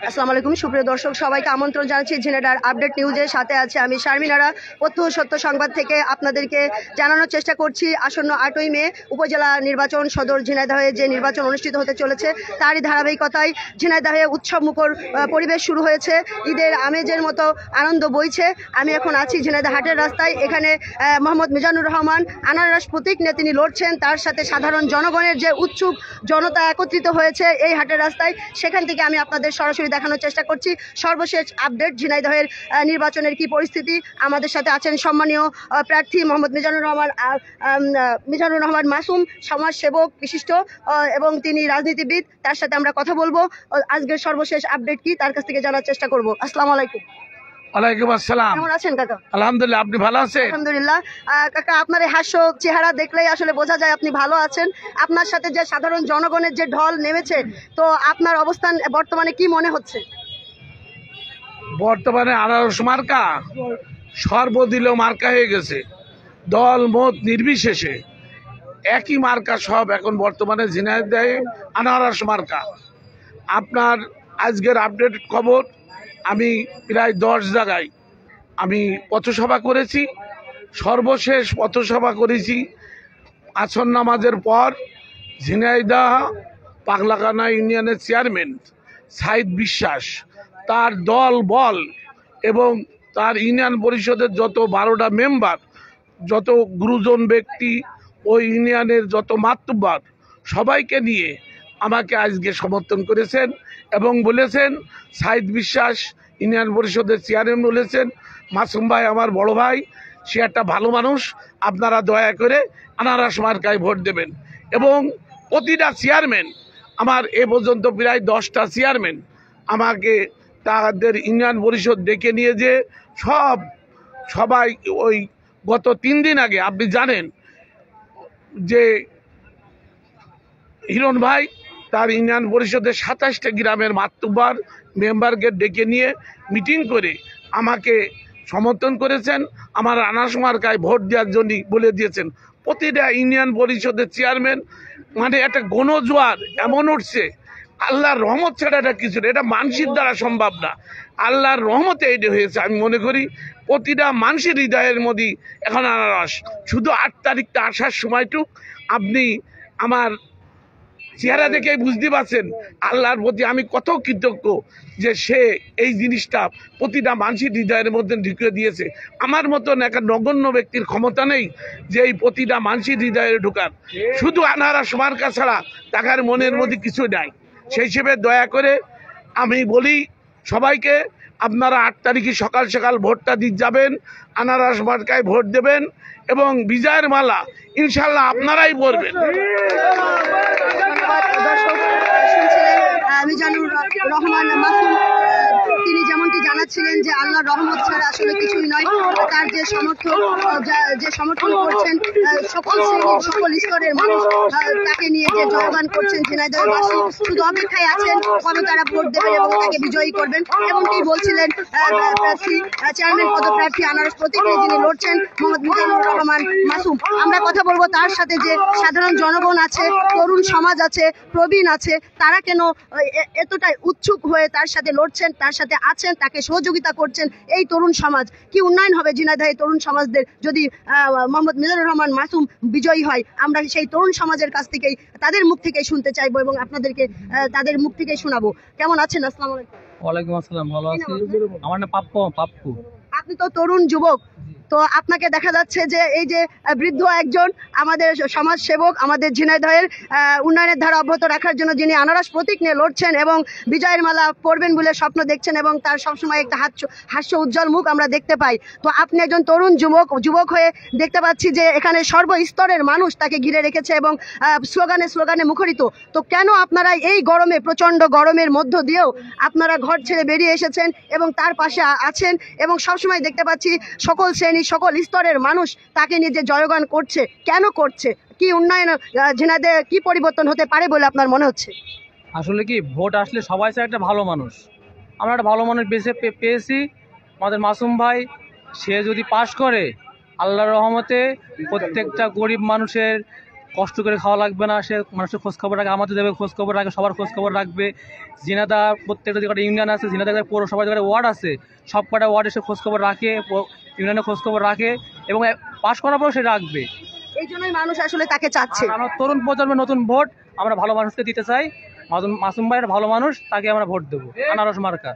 আসসালামু আলাইকুম সুপ্রিয় দর্শক সবাইকে আমন্ত্রণ জানাচ্ছি ঝিনাইদহ আপডেট নিউজের সাথে আছে আমি শারমিনারা। প্রত্যহ সত্য সংবাদ থেকে আপনাদেরকে জানানোর চেষ্টা করছি আসন্ন 8ই মে উপজেলা নির্বাচন সদর ঝিনাইদহে যে নির্বাচন অনুষ্ঠিত হতে চলেছে তারই ধারাবাহিকতায় ঝিনাইদহে উৎসব মুখর পরিবেশ শুরু হয়েছে। ঈদের আমেজের মতো আনন্দ বইছে। আমি এখন আছি ঝিনাইদহ হাটের রাস্তায়। এখানে মোহাম্মদ মিজানুর রহমান আনারস প্রতীক নিয়ে তিনি লড়ছেন, তার সাথে সাধারণ জনগণের যে উৎসুক জনতা একত্রিত হয়েছে এই হাটের রাস্তায়, সেখান থেকে আমি আপনাদের সরাসরি দেখানোর চেষ্টা করছি সর্বশেষ আপডেট ঝিনাইদহের নির্বাচনের কি পরিস্থিতি। আমাদের সাথে আছেন সম্মানীয় প্রার্থী মোহাম্মদ মিজানুর রহমান মাসুম, সমাজসেবক বিশিষ্ট এবং তিনি রাজনীতিবিদ। তার সাথে আমরা কথা বলবো, আজকের সর্বশেষ আপডেট কি তার কাছ থেকে জানার চেষ্টা করব। আসসালামু আলাইকুম। ওয়ালাইকুম আসসালাম। কেমন আছেন কাকা? আলহামদুলিল্লাহ, আপনি ভালো আছেন? আলহামদুলিল্লাহ। কাকা, আপনার এই হাস্য চেহারা দেখলেই আসলে বোঝা যায় আপনি ভালো আছেন। আপনার সাথে যে সাধারণ জনগণের যে ঢল নেমেছে, তো আপনার অবস্থান বর্তমানে কি মনে হচ্ছে? বর্তমানে আনারস মার্কা সর্বদিলীয় মার্কা হয়ে গেছে, দল মত নির্বিশেষে একই মার্কা সব এখন বর্তমানে ঝিনাইদহে আনারস মার্কা। আপনার আজকের আপডেট খবর, আমি প্রায় 10 জায়গায় আমি পথসভা করেছি। সর্বশেষ পথসভা করেছি আসর নামাজের পর ঝিনাইদহ পাগলাকানা ইউনিয়নের চেয়ারম্যান সাইদ বিশ্বাস, তার দল বল এবং তার ইউনিয়ন পরিষদের যত 12টা মেম্বার, যত গুরুজন ব্যক্তি, ওই ইউনিয়নের যত মাতব্বর, সবাইকে নিয়ে আমাকে আজকে সমর্থন করেছেন এবং বলেছেন, সাইদ বিশ্বাস ইউনিয়ন পরিষদের চেয়ারম্যান বলেছেন, মাসুম ভাই আমার বড় ভাই, সে একটা ভালো মানুষ, আপনারা দয়া করে আনারস মার্কায় ভোট দেবেন। এবং প্রতিটা চেয়ারম্যান, আমার এ পর্যন্ত প্রায় 10টা চেয়ারম্যান আমাকে তাদের ইউনিয়ন পরিষদ ডেকে নিয়ে যে সবাই ওই গত 3 দিন আগে আপনি জানেন যে হিরণ ভাই তার ইউনিয়ন পরিষদের 27টা গ্রামের মাতব্বর মেম্বারকে ডেকে নিয়ে মিটিং করে আমাকে সমর্থন করেছেন, আমার আনারস মার্কায় ভোট দেওয়ার জন্য বলে দিয়েছেন। প্রতিটা ইউনিয়ন পরিষদের চেয়ারম্যান, মানে একটা গণজোয়ার এমন উঠছে, আল্লাহর রহমত ছাড়া এটা কিছু না, এটা মানুষের দ্বারা সম্ভব না, আল্লাহর রহমতে এটা হয়েছে। আমি মনে করি প্রতিটা মানুষের হৃদয়ের মধ্যে এখন আনারস। শুধু 8 তারিখটা আসার সময়টুক আপনি আমার চেহারা দেখে বুঝতে পারছেন আল্লাহর প্রতি আমি কত কৃতজ্ঞ যে সে এই জিনিসটা প্রতিটা মানুষের হৃদয়ের মধ্যে ঢুকিয়ে দিয়েছে। আমার মতন একটা নগণ্য ব্যক্তির ক্ষমতা নেই যে এই প্রতিটা মানুষের হৃদয়ে ঢোকার। শুধু আনারস মার্কা ছাড়া তাকার মনের মধ্যে কিছু নাই। সেই হিসেবে দয়া করে আমি বলি সবাইকে, আপনারা 8 তারিখে সকাল সকাল ভোটটা দিয়ে যাবেন, আনারস মার্কায় ভোট দেবেন এবং বিজয়ের মালা ইনশাল্লাহ আপনারাই পরবেন। দর্শক শুনছিলেন মিজানুর রহমান মাসুম, তিনি যেমনটি জানাচ্ছিলেন যে আল্লাহর রহমত ছাড়া আসলে কিছুই নয়। তার যে সমর্থন করছেন সকল শ্রেণীর সকল স্তরের মানুষ, তাকে নিয়ে যে জয়গান করছেন ঝিনাইদহবাসী শুধু অপেক্ষায় আছেন কবে তারা ভোট দেবেন এবং তাকে বিজয়ী করবেন। এমনটি বলছিলেন চেয়ারম্যান পদপ্রার্থী আনারস প্রতীক নিয়ে যিনি লড়ছেন মোহাম্মদ মিজানুর রহমান মাসুম। আমরা কথা বলবো তার সাথে যে সাধারণ জনগণ আছে, তরুণ সমাজ আছে, প্রবীণ আছে, তারা কেন এতটাই উৎসুক হয়ে তার সাথে লড়ছেন, তার সাথে আছেন, তাকে সহযোগিতা করছেন। এই তরুণ সমাজ কি উন্নয়ন হবে ঝিনাইদহের তরুণ সমাজদের যদি মোহাম্মদ মিজানুর রহমান মাসুম বিজয়ী হয়? আমরা সেই তরুণ সমাজের কাছ থেকেই, তাদের মুখ থেকেই শুনতে চাইবো এবং আপনাদেরকে তাদের মুখ থেকেই শোনাবো। কেমন আছেন? আসসালামু আলাইকুম। ওয়ালাইকুম আসসালাম, ভালো আছি। আমার নাম পাপ্পু। আপনি তো তরুণ যুবক, তো আপনাকে দেখা যাচ্ছে যে এই যে বৃদ্ধ একজন আমাদের সমাজ সেবক, আমাদের ঝিনাইদহের উন্নয়নের ধারা অব্যাহত রাখার জন্য যিনি আনারস প্রতীক নিয়ে লড়ছেন এবং বিজয়ের মালা পরবেন বলে স্বপ্ন দেখছেন এবং তার সবসময় একটা হাস্য উজ্জ্বল মুখ আমরা দেখতে পাই। তো আপনি একজন তরুণ যুবক হয়ে দেখতে পাচ্ছি যে এখানে সর্বস্তরের মানুষ তাকে ঘিরে রেখেছে এবং স্লোগানে মুখরিত। তো কেন আপনারা এই গরমে, প্রচন্ড গরমের মধ্য দিয়েও আপনারা ঘর ছেড়ে বেরিয়ে এসেছেন এবং তার পাশে আছেন এবং সবসময় দেখতে পাচ্ছি সকল শ্রেণী সকল স্তরের মানুষ তাকে নিয়ে যে জয়গান করছে? কেন করছে? কি উন্নয়ন ঝিনাইদহে কি পরিবর্তন হতে পারে বলে আপনার মনে হচ্ছে? আসলে কি, ভোট আসলে সবাই চায় একটা ভালো মানুষ। আমরা একটা ভালো মানুষ পেয়েছি, আমাদের মাসুম ভাই। সে যদি পাশ করে, আল্লাহর রহমতে প্রত্যেকটা গরিব মানুষের কষ্ট করে খাওয়া লাগবে না, সে মানুষের খোঁজ খবর রাখে, আমাদের দেবে খোঁজ খবর রাখে, সবার খোঁজ খবর রাখবে। ঝিনাইদহ প্রত্যেকটা জায়গায় ইউনিয়ন আছে, ঝিনাইদহ পৌরসভা জায়গায় ওয়ার্ড আছে, সব কটা ওয়ার্ডে সে খোঁজ খবর রাখে, ইউনিয়নে খোঁজ খবর রাখে এবং পাশ করার পর সে রাখবে। এই জন্যই মানুষ আসলে তাকে চাচ্ছে। আর আমরা তরুণ প্রজন্মের নতুন ভোট আমরা ভালো মানুষকে দিতে চাই। মাসুম ভাইয়ের ভালো মানুষ, তাকে আমরা ভোট দেবো, আনারস মার্কা।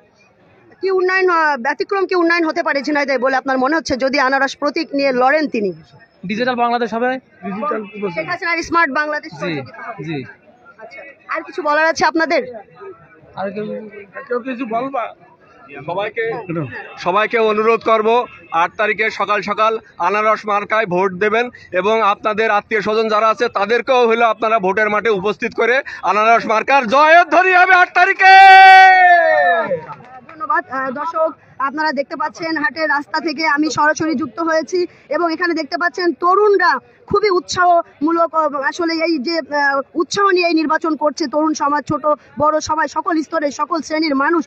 কি উন্নয়ন ব্যতিক্রম কি উন্নয়ন হতে পারে ঝিনাইদহে বলে আপনার মনে হচ্ছে যদি আনারস প্রতীক নিয়ে লড়েন তিনি? ডিজিটাল বাংলাদেশ হবে। শেখ হাসিনার স্মার্ট বাংলাদেশ। জি জি। আচ্ছা, আর কিছু বলার আছে আপনাদের? আর কেউ কিছু বলবা? সবাইকে অনুরোধ করব 8 তারিখে সকাল সকাল আনারস মার্কায় ভোট দেবেন এবং আপনাদের আত্মীয় স্বজন যারা আছে তাদেরকেও হলো আপনারা ভোটের মাঠে উপস্থিত করে আনারস মার্কার জয়ধ্বনি হবে 8 তারিখে। ধন্যবাদ। দর্শক, আপনারা দেখতে পাচ্ছেন হাটের রাস্তা থেকে আমি সরাসরি যুক্ত হয়েছি এবং এখানে দেখতে পাচ্ছেন তরুণরা খুবই উৎসাহমূলক, আসলে এই যে উৎসাহ নিয়ে এই নির্বাচন করছে তরুণ সমাজ, ছোট বড় সবাই, সকল স্তরের সকল শ্রেণীর মানুষ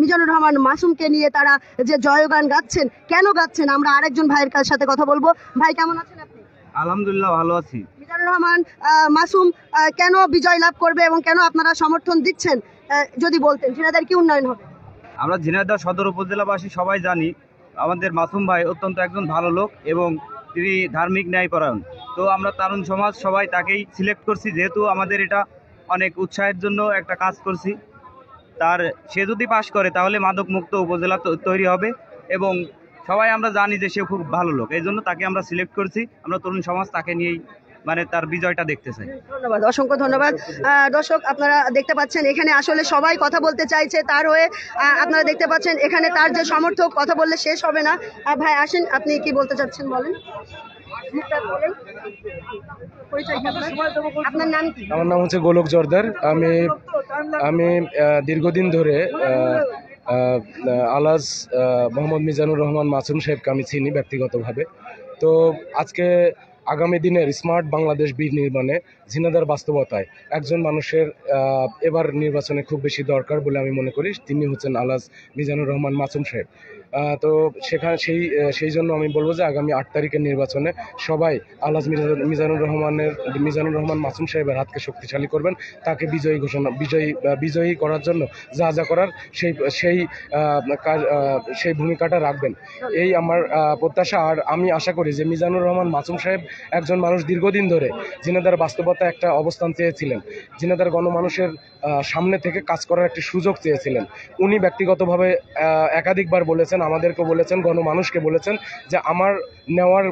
মিজানুর রহমান মাসুমকে নিয়ে তারা যে জয়গান গাচ্ছেন। কেন গাচ্ছেন আমরা আরেকজন ভাইয়ের সাথে কথা বলবো। ভাই, কেমন আছেন আপনি? আলহামদুলিল্লাহ, ভালো আছি। মিজানুর রহমান মাসুম কেন বিজয় লাভ করবে এবং কেন আপনারা সমর্থন দিচ্ছেন যদি বলতেন। ঝিনাইদহের কি উন্নয়ন হবে? আমরা ঝিনাইদহ সদর উপজেলাবাসী সবাই জানি আমাদের মাসুম ভাই অত্যন্ত একজন ভালো লোক এবং তিনি ধার্মিক ন্যায়পরায়ণ। তো আমরা তরুণ সমাজ সবাই তাকেই সিলেক্ট করছি, যেহেতু আমাদের এটা অনেক উৎসাহের জন্য একটা কাজ করছি। সে যদি পাশ করে তাহলে মাদক মুক্ত উপজেলা তৈরি হবে এবং সবাই আমরা জানি যে সে খুব ভালো লোক, এই জন্য তাকে আমরা সিলেক্ট করছি। আমরা তরুণ সমাজ তাকে নিয়েই তার বিজয়টা দেখতে চাই। ধন্যবাদ, অসংখ্য ধন্যবাদ। দর্শক, আপনারা দেখতে পাচ্ছেন এখানে আসলে সবাই কথা বলতে চাইছে তার হয়ে। আপনারা দেখতে পাচ্ছেন এখানে তার যে সমর্থক, কথা বললে শেষ হবে না। ভাই আসেন, আপনি কি বলতে চাচ্ছেন বলেন। আপনার নাম কি? আমার নাম হচ্ছে গোলক জর্দার। আমি দীর্ঘদিন ধরে আলাজ মোহাম্মদ মিজানুর রহমান মাসুম সাহেবকে আমি চিনি ব্যক্তিগতভাবে। তো আজকে আগামী দিনের স্মার্ট বাংলাদেশ বিনির্মাণে ঝিনাইদহের বাস্তবতায় একজন মানুষের এবার নির্বাচনে খুব বেশি দরকার বলে আমি মনে করি, তিনি হচ্ছেন আলাজ মিজানুর রহমান মাসুম সাহেব। তো সেখানে সেই জন্য আমি বলবো যে আগামী 8 তারিখের নির্বাচনে সবাই আলাজ মিজানুর রহমান মাসুম সাহেবের হাতকে শক্তিশালী করবেন, তাকে বিজয়ী করার জন্য যা যা করার সেই ভূমিকাটা রাখবেন, এই আমার প্রত্যাশা। আর আমি আশা করি যে মিজানুর রহমান মাসুম সাহেব একজন মানুষ দীর্ঘদিন ধরে ঝিনাইদহের বাস্তবতা একটা অবস্থান চেয়েছিলেন, ঝিনাইদহের গণমানুষের সামনে থেকে কাজ করার একটি সুযোগ চেয়েছিলেন। উনি ব্যক্তিগতভাবে একাধিকবার বলেছেন, আমাদেরকে বলেছেন, গণমানুষকে বলেছেন যে আমার নেওয়ার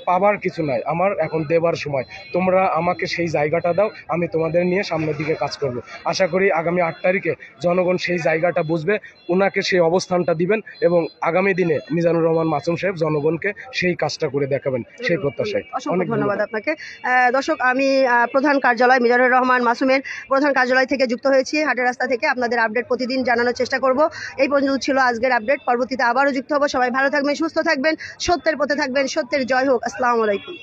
পাবার কিছু নাই, আমার এখন দেবার সময়, তোমরা আমাকে সেই জায়গাটা দাও, আমি তোমাদের নিয়ে সামনের দিকে কাজ করব। আশা করি আগামী 8 তারিখে জনগণ সেই জায়গাটা বুঝবে, ওনাকে সেই অবস্থানটা দিবেন এবং আগামী দিনে মিজানুর রহমান মাসুম সাহেব জনগণকে সেই কাজটা করে দেখাবেন, সেই প্রত্যাশায়। অনেক ধন্যবাদ আপনাকে। দর্শক, আমি প্রধান কার্যালয় মিজানুর রহমান মাসুমের প্রধান কার্যালয় থেকে যুক্ত হয়েছি হাটের রাস্তা থেকে। আপনাদের আপডেট প্রতিদিন জানানোর চেষ্টা করব। এই পর্যন্ত ছিল আজকের আপডেট, পরবর্তীতে আবারও যুক্ত হবো। সবাই ভালো থাকবেন, সুস্থ থাকবেন, সত্যের পথে থাকবেন। সত্যের জয় হোক। আসসালামু আলাইকুম।